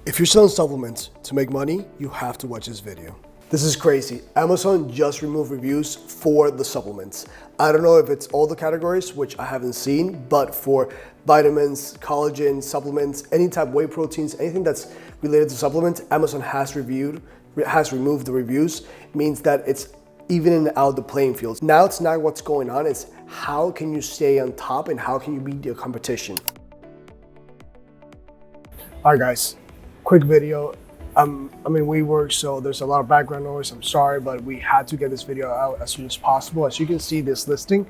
If you're selling supplements to make money, you have to watch this video. This is crazy. Amazon just removed reviews for the supplements. I don't know if it's all the categories, which I haven't seen, but for vitamins, collagen, supplements, any type of whey proteins, anything that's related to supplements, Amazon has removed the reviews. It means that it's evening out the playing field. Now it's not what's going on, it's how can you stay on top and how can you beat your competition. All right, guys. Quick video. We work, so there's a lot of background noise. I'm sorry, but we had to get this video out as soon as possible. As you can see, this listing,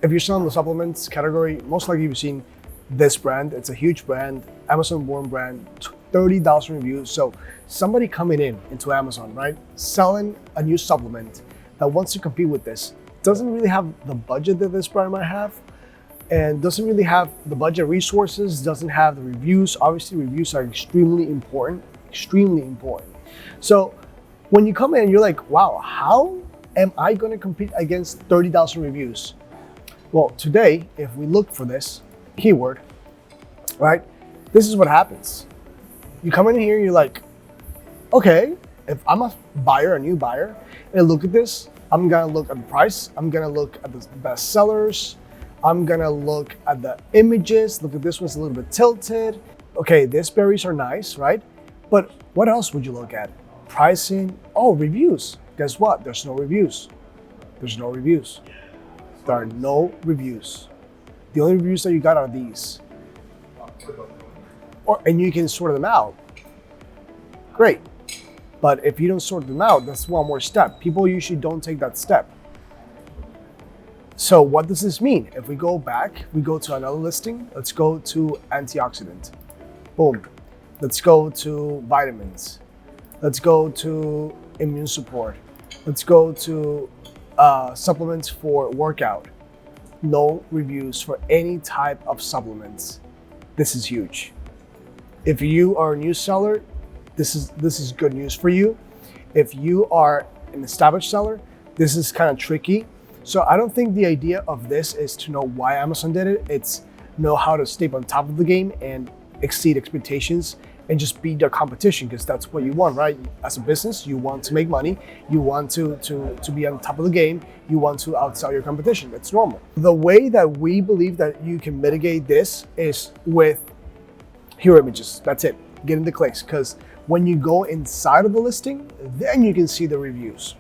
if you're selling the supplements category, most likely you've seen this brand. It's a huge brand, Amazon-born brand, 30,000 reviews. So somebody coming into Amazon, right, selling a new supplement that wants to compete with this, doesn't really have the budget that this brand might have, and doesn't really have the budget resources, doesn't have the reviews. Obviously, reviews are extremely important. So when you come in and you're like, wow, how am I going to compete against 30,000 reviews? Well, today, if we look for this keyword, right, this is what happens. You come in here, you're like, okay, if I'm a new buyer, and look at this, I'm gonna look at the price, I'm gonna look at the best sellers, I'm gonna look at the images. Look at this one's a little bit tilted. Okay, these berries are nice, right? But what else would you look at? Pricing, oh, reviews. Guess what? There's no reviews. There are no reviews. The only reviews that you got are these. And you can sort them out. Great. But if you don't sort them out, that's one more step. People usually don't take that step. So what does this mean? If we go back, we go to another listing. Let's go to antioxidant. Boom. Let's go to vitamins. Let's go to immune support. Let's go to supplements for workout. No reviews for any type of supplements. This is huge. If you are a new seller, this is good news for you. If you are an established seller, this is kind of tricky. So I don't think the idea of this is to know why Amazon did it. It's know how to stay on top of the game and exceed expectations and just beat their competition, because that's what you want, right? As a business, you want to make money. You want to be on top of the game. You want to outsell your competition. That's normal. The way that we believe that you can mitigate this is with hero images. That's it. Getting the clicks, because when you go inside of the listing, then you can see the reviews,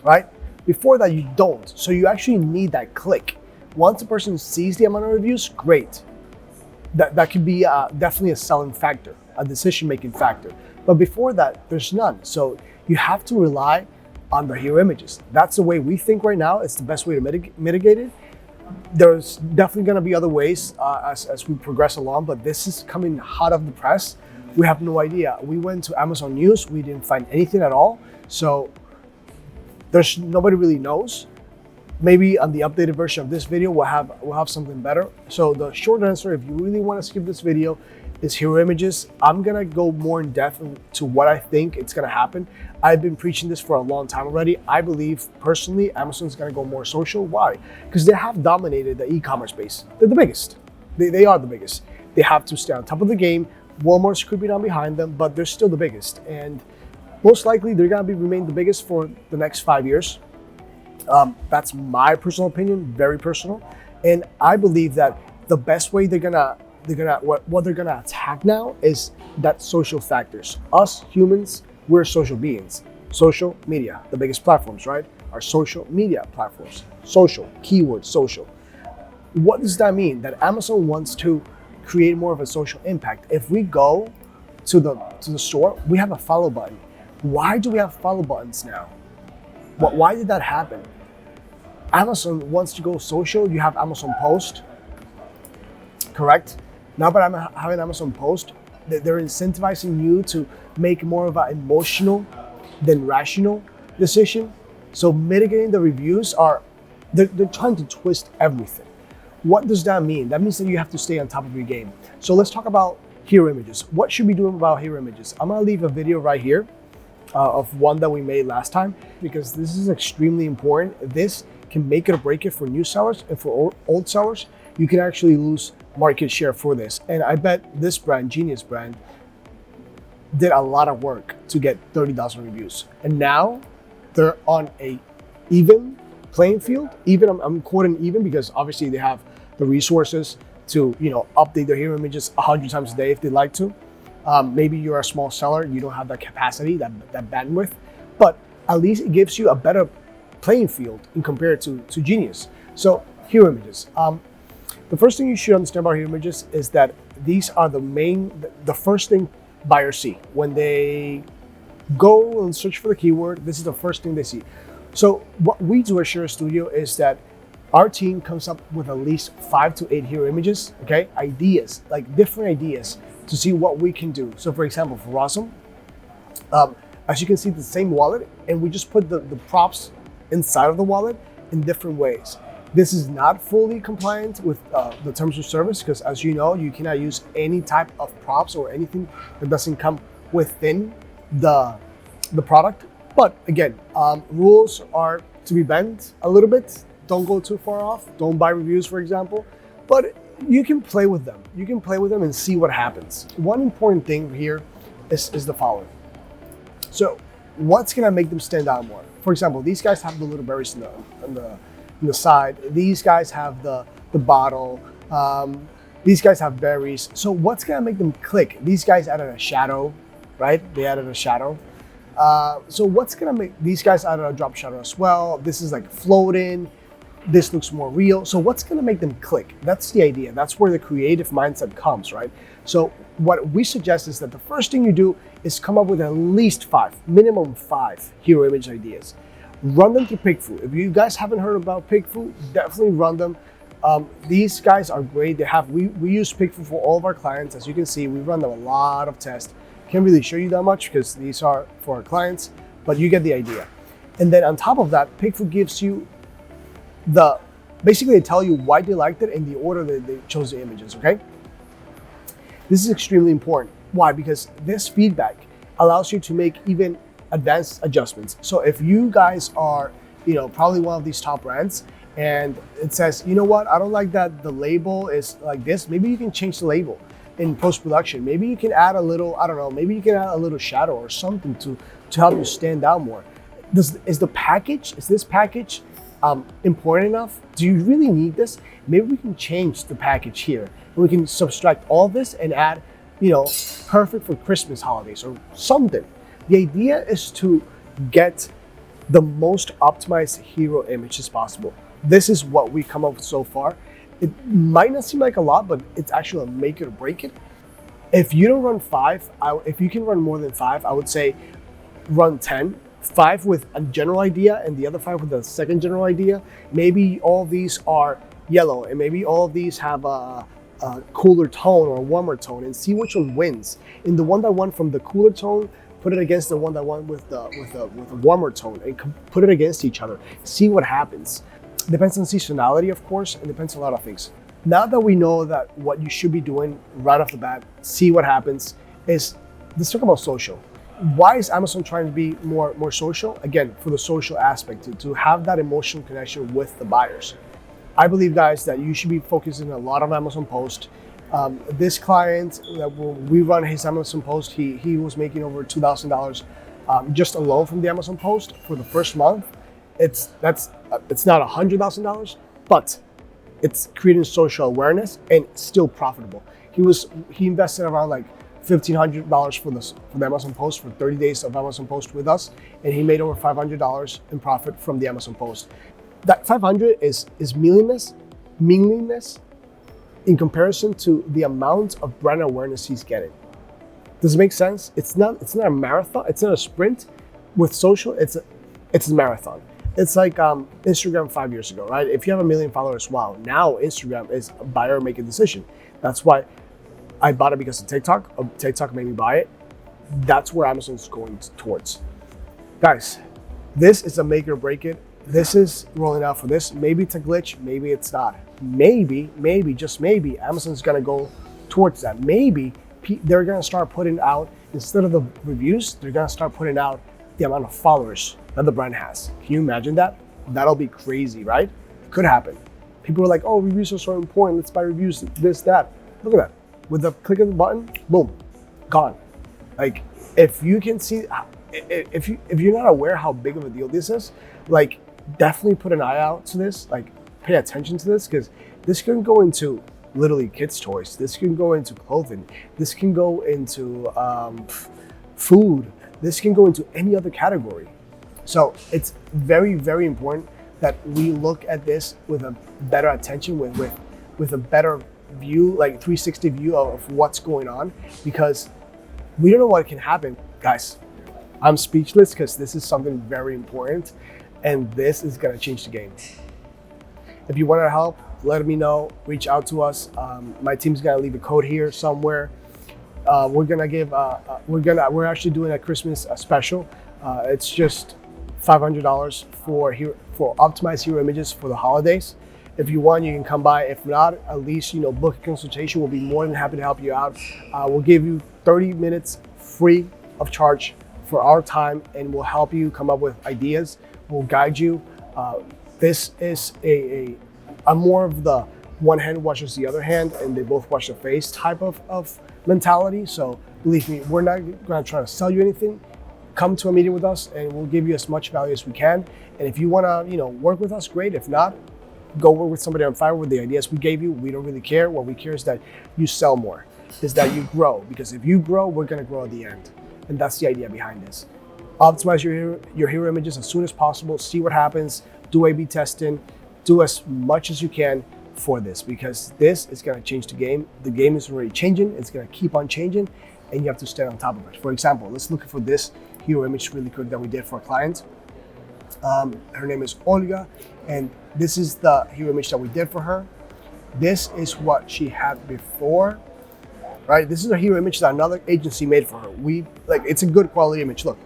right? Before that, you don't. So you actually need that click. Once a person sees the amount of reviews, great. That could be definitely a selling factor, a decision-making factor. But before that, there's none. So you have to rely on the hero images. That's the way we think right now. It's the best way to mitigate it. There's definitely going to be other ways as we progress along, but this is coming hot off the press. We have no idea. We went to Amazon News. We didn't find anything at all. So nobody really knows. Maybe on the updated version of this video, we'll have something better. So the short answer, if you really want to skip this video, is hero images. I'm gonna go more in depth to what I think it's gonna happen. I've been preaching this for a long time already. I believe personally, Amazon's gonna go more social. Why? Because they have dominated the e-commerce space. They're the biggest. They are the biggest. They have to stay on top of the game. Walmart's creeping on behind them, but they're still the biggest. And most likely, they're gonna remain the biggest for the next 5 years. That's my personal opinion, very personal. And I believe that the best way what they're gonna attack now is that social factors. Us humans, we're social beings. Social media, the biggest platforms, right? Our social media platforms. Social, keyword social. What does that mean? That Amazon wants to create more of a social impact. If we go to the store, we have a follow button. Why do we have follow buttons now? Why did that happen? Amazon wants to go social. You have Amazon Post, correct? Now that I'm having Amazon Post, they're incentivizing you to make more of an emotional than rational decision. So mitigating the reviews they're trying to twist everything. What does that mean? That means that you have to stay on top of your game. So let's talk about hero images. What should we do about hero images? I'm gonna leave a video right here of one that we made last time, because this is extremely important. This can make it or break it for new sellers, and for old sellers, you can actually lose market share for this. And I bet this brand, Genius brand, did a lot of work to get 30,000 reviews. And now they're on a even playing field. Even, I'm quoting even because obviously they have the resources to, update their hero images 100 times a day if they like to. Maybe you're a small seller, you don't have that capacity, that bandwidth, but at least it gives you a better playing field in compared to Genius. So hero images. The first thing you should understand about hero images is that these are the first thing buyers see when they go and search for the keyword. This is the first thing they see. So what we do at Shiro Studio is that our team comes up with at least 5 to 8 hero images, okay? Ideas, like different ideas to see what we can do. So for example, for Rosum, as you can see, the same wallet, and we just put the props inside of the wallet in different ways. This is not fully compliant with the terms of service because, as you know, you cannot use any type of props or anything that doesn't come within the product. But again, rules are to be bent a little bit. Don't go too far off. Don't buy reviews, for example. But you can play with them. You can play with them and see what happens. One important thing here is the following. So what's gonna make them stand out more? For example, these guys have the little berries on the side. These guys have the bottle. These guys have berries. So what's gonna make them click? These guys added a shadow, right? They added a shadow. So what's gonna make these guys added a drop shadow as well? This is like floating. This looks more real. So what's gonna make them click? That's the idea. That's where the creative mindset comes, right? So what we suggest is that the first thing you do is come up with at least 5, minimum 5 hero image ideas. Run them through PickFu. If you guys haven't heard about PickFu, definitely run them. These guys are great. We use PickFu for all of our clients. As you can see, we run them a lot of tests. Can't really show you that much because these are for our clients, but you get the idea. And then on top of that, PickFu gives you basically they tell you why they liked it and the order that they chose the images, okay? This is extremely important. Why? Because this feedback allows you to make even advanced adjustments. So if you guys are, probably one of these top brands and it says, you know what, I don't like that the label is like this, maybe you can change the label in post-production. Maybe you can add a little, I don't know, maybe you can add a little shadow or something to help you stand out more. Is this package important enough? Do you really need this? Maybe we can change the package here and we can subtract all this and add, perfect for Christmas holidays or something. The idea is to get the most optimized hero image as possible. This is what we come up with so far. It might not seem like a lot, but it's actually a make it or break it. If you don't run 5, if you can run more than 5, I would say run 10. 5 with a general idea and the other 5 with a second general idea. Maybe all of these are yellow and maybe all of these have a cooler tone or a warmer tone, and see which one wins. In the one that won from the cooler tone, put it against the one that won with a warmer tone and put it against each other. See what happens. Depends on seasonality, of course, and depends on a lot of things. Now that we know that what you should be doing right off the bat, see what happens, let's talk about social. Why is Amazon trying to be more social? Again, for the social aspect, to have that emotional connection with the buyers. I believe, guys, that you should be focusing a lot on Amazon Post. This client, we run his Amazon Post, he was making over $2,000 just alone from the Amazon Post for the first month. It's not $100,000, but it's creating social awareness and still profitable. He invested around like $1,500 for the Amazon Post for 30 days of Amazon Post with us, and he made over $500 in profit from the Amazon Post. That 500 is meaningless in comparison to the amount of brand awareness he's getting. Does it make sense? It's not a marathon. It's not a sprint. With social, it's a marathon. It's like Instagram 5 years ago, right? If you have 1 million followers, wow. Now Instagram is a buyer make a decision. That's why I bought it because of TikTok. TikTok made me buy it. That's where Amazon's going towards. Guys, this is a make or break it. This is rolling out for this. Maybe it's a glitch, maybe it's not. Maybe, just maybe, Amazon's gonna go towards that. Maybe they're gonna start putting out, instead of the reviews, they're gonna start putting out the amount of followers that the brand has. Can you imagine that? That'll be crazy, right? It could happen. People are like, oh, reviews are so important. Let's buy reviews, this, that. Look at that. With the click of the button, boom, gone. Like, if you can see, if you're not aware how big of a deal this is, like, definitely put an eye out to this. Like, pay attention to this, because this can go into literally kids' toys. This can go into clothing. This can go into food. This can go into any other category. So it's very, very important that we look at this with a better attention, with a better view, like 360 view of what's going on, because we don't know what can happen. Guys, I'm speechless because this is something very important, and this is gonna change the game. If you want our help, let me know, reach out to us. My team's gonna leave a code here somewhere. We're gonna give, we're actually doing a Christmas special. It's just $500 for optimized hero images for the holidays. If you want, you can come by. If not, at least, book a consultation. We'll be more than happy to help you out. We'll give you 30 minutes free of charge for our time, and we'll help you come up with ideas. We'll guide you. This is I'm more of the one hand washes the other hand, and they both wash the face type of mentality. So believe me, we're not gonna try to sell you anything. Come to a meeting with us, and we'll give you as much value as we can. And if you wanna, work with us, great. If not, go work with somebody on Fiverr with the ideas we gave you. We don't really care. What we care is that you sell more, is that you grow. Because if you grow, we're gonna grow at the end. And that's the idea behind this. Optimize your hero images as soon as possible. See what happens. Do A/B testing. Do as much as you can for this, because this is gonna change the game. The game is already changing. It's gonna keep on changing, and you have to stay on top of it. For example, let's look for this hero image really quick that we did for a client. Her name is Olga, and this is the hero image that we did for her. This is what she had before, right? This is a hero image that another agency made for her. It's a good quality image. Look,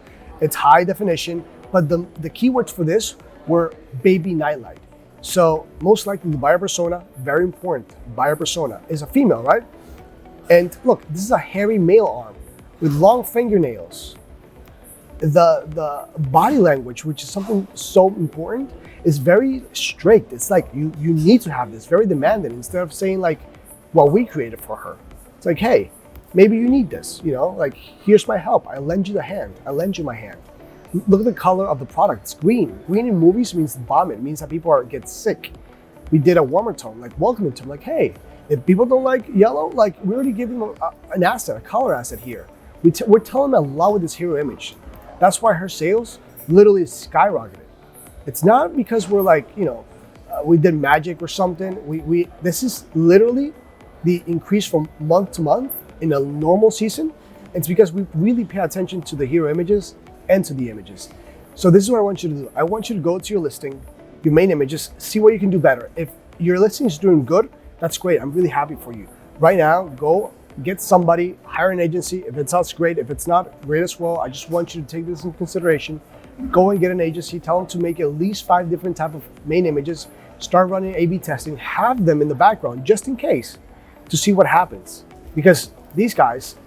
it's high definition, but the keywords for this were baby nightlight. So most likely the buyer persona, very important, buyer persona is a female, right? And look, this is a hairy male arm with long fingernails. The body language, which is something so important, is very strict. It's like you need to have this, very demanding. Instead of saying like what we created for her, it's like, hey, maybe you need this, like, here's my help. I lend you the hand. I lend you my hand. Look at the color of the product. It's green. Green in movies means vomit. It means that people get sick. We did a warmer tone, like welcoming tone. Like, hey, if people don't like yellow, like, we're already giving them an asset, a color asset here. We're telling them a lot with this hero image. That's why her sales literally skyrocketed. It's not because we're like, we did magic or something. This is literally the increase from month to month in a normal season. It's because we really pay attention to the hero images and to the images. So this is what I want you to do. I want you to go to your listing, your main images, see what you can do better. If your listing is doing good, that's great. I'm really happy for you. Right now, go get somebody, hire an agency. If it sounds great, if it's not, great as well. I just want you to take this into consideration. Go and get an agency, tell them to make at least 5 different type of main images, start running A/B testing, have them in the background just in case to see what happens. Because these guys,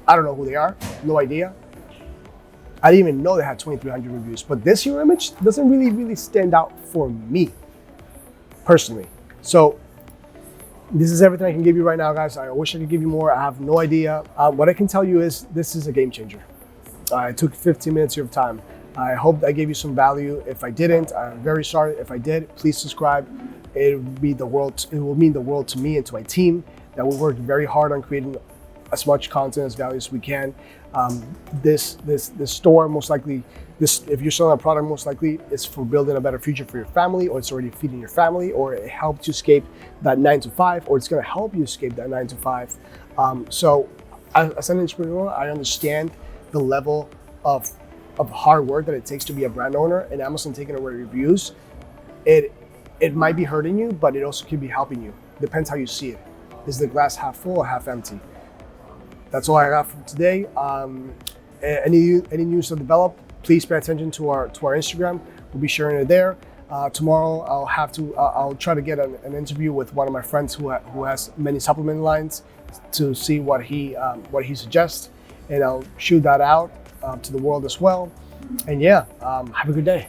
I don't know who they are, no idea. I didn't even know they had 2,300 reviews, but this hero image doesn't really stand out for me personally. So this is everything I can give you right now, guys. I wish I could give you more. I have no idea. What I can tell you is this is a game changer. It took 15 minutes of your time. I hope I gave you some value. If I didn't, I'm very sorry. If I did, please subscribe. It will mean the world to me and to my team, that we worked very hard on creating as much content, as value as we can. This store, most likely, if you're selling a product, most likely it's for building a better future for your family, or it's already feeding your family, or it helped you escape that 9 to 5, or it's going to help you escape that 9 to 5. So as an entrepreneur, I understand the level of hard work that it takes to be a brand owner, and Amazon taking away reviews. It might be hurting you, but it also could be helping you. Depends how you see it. Is the glass half full or half empty? That's all I got for today. Any news to develop, please pay attention to our Instagram. We'll be sharing it there. Tomorrow I'll try to get an interview with one of my friends who has many supplement lines to see what he suggests, and I'll shoot that out to the world as well. And yeah, have a good day.